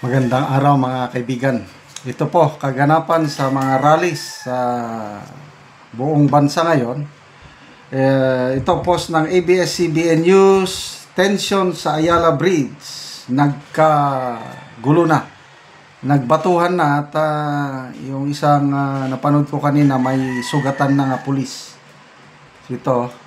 Magandang araw mga kaibigan. Ito po, kaganapan sa mga rallies sa buong bansa ngayon. Ito post ng ABS-CBN News, tension sa Ayala Bridge, nagkagulo na. Nagbatuhan na at yung isang napanood ko kanina may sugatan na nga pulis. Ito.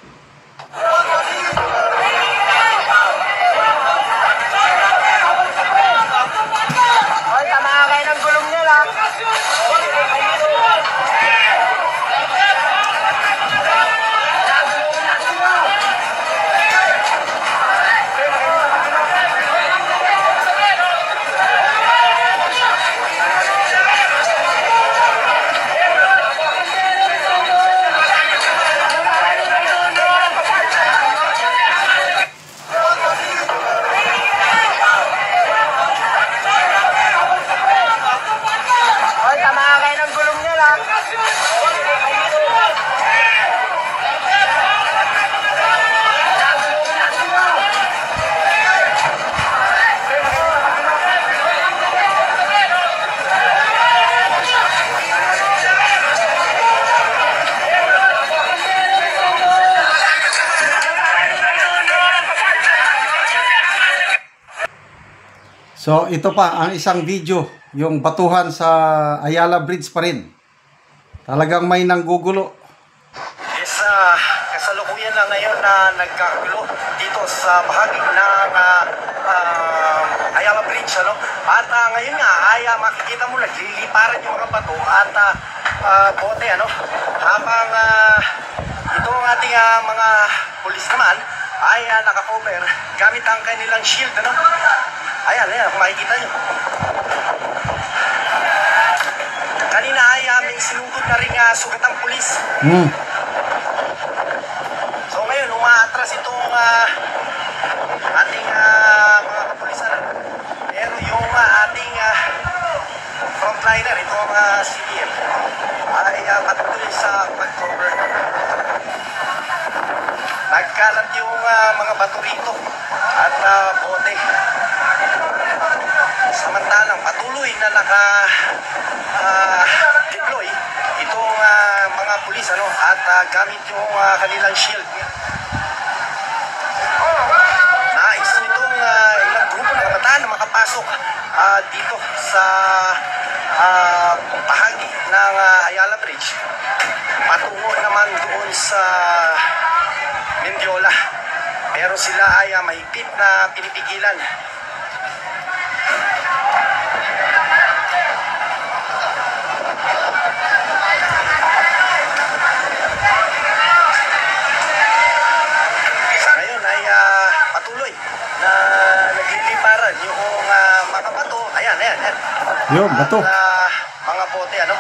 So ito pa ang isang video, yung batuhan sa Ayala Bridge pa rin. Talagang may nanggugulo. Yes, kasalukuyan na ngayon na nagkagulo dito sa bahagi ng Ayala Bridge, ano? At ngayon nga ay makikita mo nagliliparan yung mga bato at bote, ano? Habang ito ang ating mga pulis naman ay nakakover gamit ang kanilang shield, ano? Ayan, kung makikita nyo. Kanina ay may sinugod na rin sugatang pulis. So ngayon, umaatras itong ating mga kapulisan. Pero yung ating frontliner, itong CDF, ay patuloy sa pag-cover. Nagkalat yung mga bato rito at bote. Samantalang patuloy na naka-deploy itong mga pulis, ano, at gamit yung kanilang shield. Nais nitong ilang grupo ng kabataan na makapasok dito sa bahagi ng Ayala Bridge patungo naman doon sa Mendiola, pero sila ay mahigpit na pinipigilan. Ngayon ay patuloy na nagliliparan yung mga bato. Ayan. Yung bato. Mga bote, ano?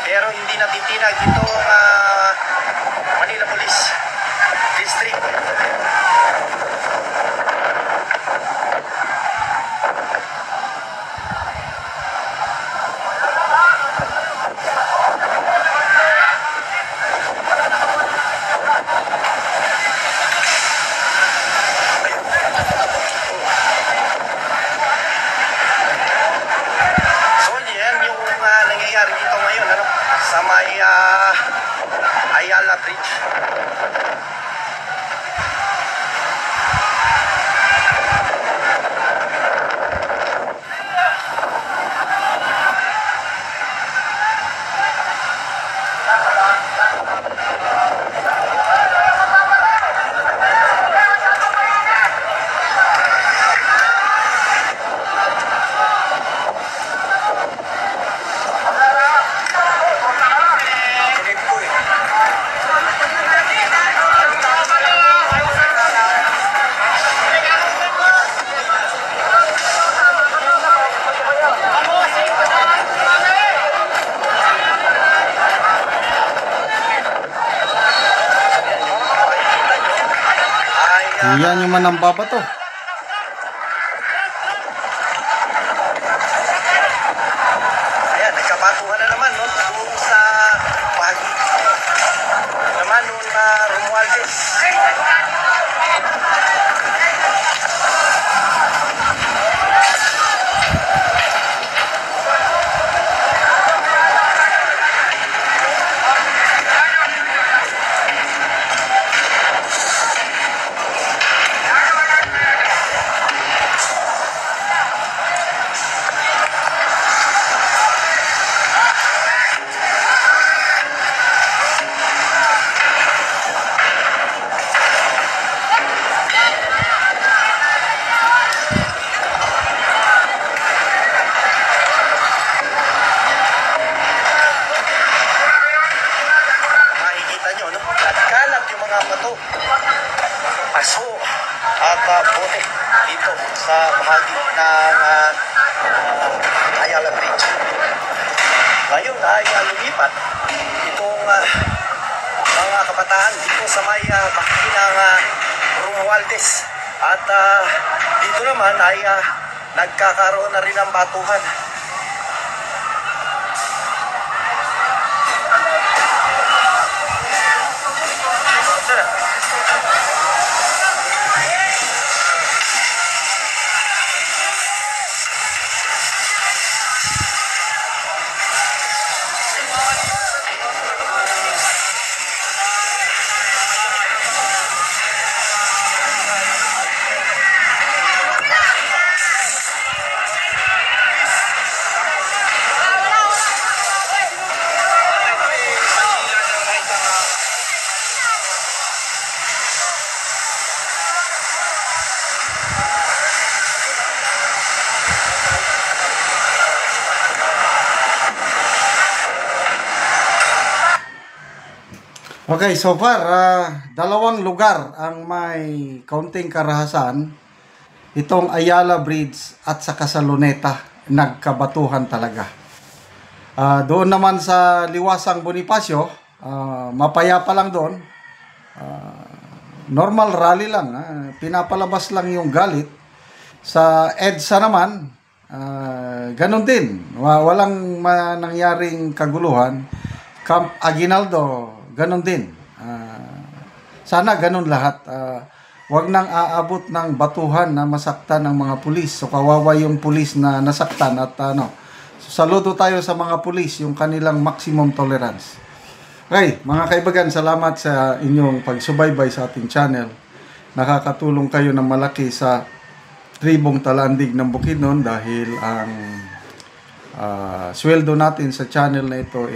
Pero hindi natitinag itong Manila Police District. Dito ngayon, ano, sa may Ayala Bridge. Yan yung manambabato. Ayan, nagkabatuhan na naman, no? Doon sa bahagi naman noon Romualdez. sa bahagi ng Ayala Bridge. Ngayon ay lumipat itong mga kabataan dito sa may bahagi ng Romualdez. At dito naman ay nagkakaroon na rin ng batuhan. Okay, so far, dalawang lugar ang may kaunting karahasan. Itong Ayala Bridge at saka sa Luneta, nagkabatuhan talaga. Doon naman sa Liwasang Bonifacio, mapayapa lang doon. Normal rally lang, pinapalabas lang yung galit. Sa EDSA naman, ganun din. Walang nangyaring kaguluhan. Camp Aguinaldo, ganun din. Sana ganun lahat. Wag nang aabot ng batuhan na masaktan ng mga pulis. So kawawa yung pulis na nasaktan at saludo tayo sa mga pulis, yung kanilang maximum tolerance. Okay, mga kaibigan, salamat sa inyong pagsubaybay sa ating channel. Nakakatulong kayo ng malaki sa tribong Talandig ng Bukidnon dahil ang sweldo natin sa channel na ito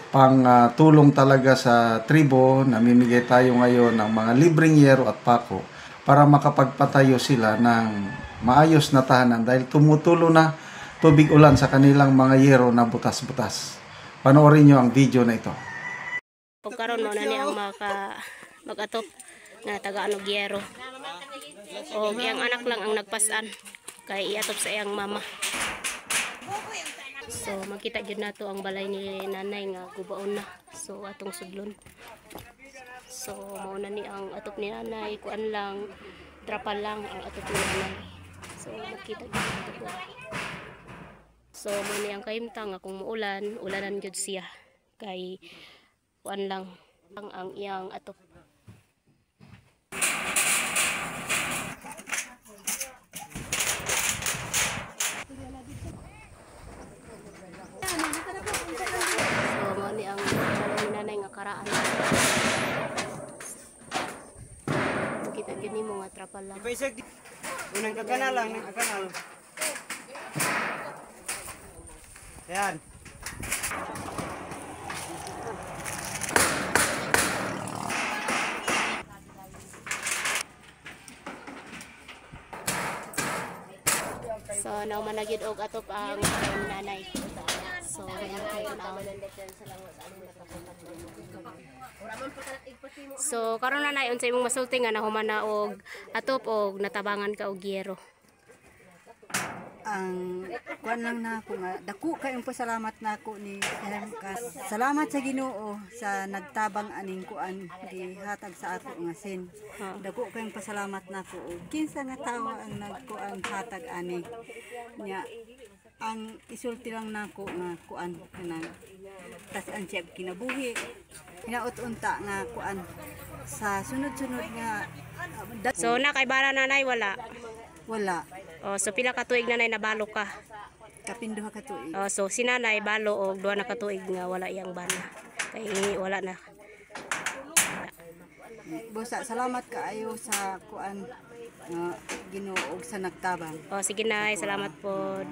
pang tulong talaga sa tribo. Namimigay tayo ngayon ng mga libreng yero at pako para makapagpatayo sila ng maayos na tahanan dahil tumutulo na tubig ulan sa kanilang mga yero na butas-butas. Panoorin nyo ang video na ito. Pagkaroon mo na niyang mag-atop na taga-anog yero. O iyang anak lang ang nagpasan kay iatop sa iyang mama. So makita jud nato ang balay ni nanay nga gubaon na. So atong sudlon. So mao na ni ang atop ni nanay, kuan lang, trapal lang ang atop ni nanay. So makita jud nato po. So mo ni ang kahimtang nga kung muulan, ulanan jud siya kay kuan lang ang iyang atop. Karaan. Kita gini mo nga trapal lang. Ipaisag unang kakanal lang ng kakanal. Yan. So nauman na gyud og atop ang nanay. So ganyan kayo na. So karon na nay unsay imong masulti nga nahuman na og atop og natabangan ka og yero. Ang kuan lang na ako nga dako kayong pasalamat nako ni salamat sa Ginoo sa nagtabang aning kuan gihatag sa ako nga sin. Dako kayong pasalamat nako og kinsa nga tawo ang nagkuan hatag ani nya ang isulti lang nako nga kuan kanang tas ang siya kinabuhi hinaot unta nga kuan sa sunod-sunod nga So na kay bara nanay wala. wala Oh, so pila ka tuig nanay nabalo ka? kapinduha ka tuig. Oh, so si nanay balo og duha na ka tuig nga wala iyang bana. Kay wala na. Bosa, salamat kaayo sa kuan Ginoo og sa nagtabang. Oh, sige nay, salamat po.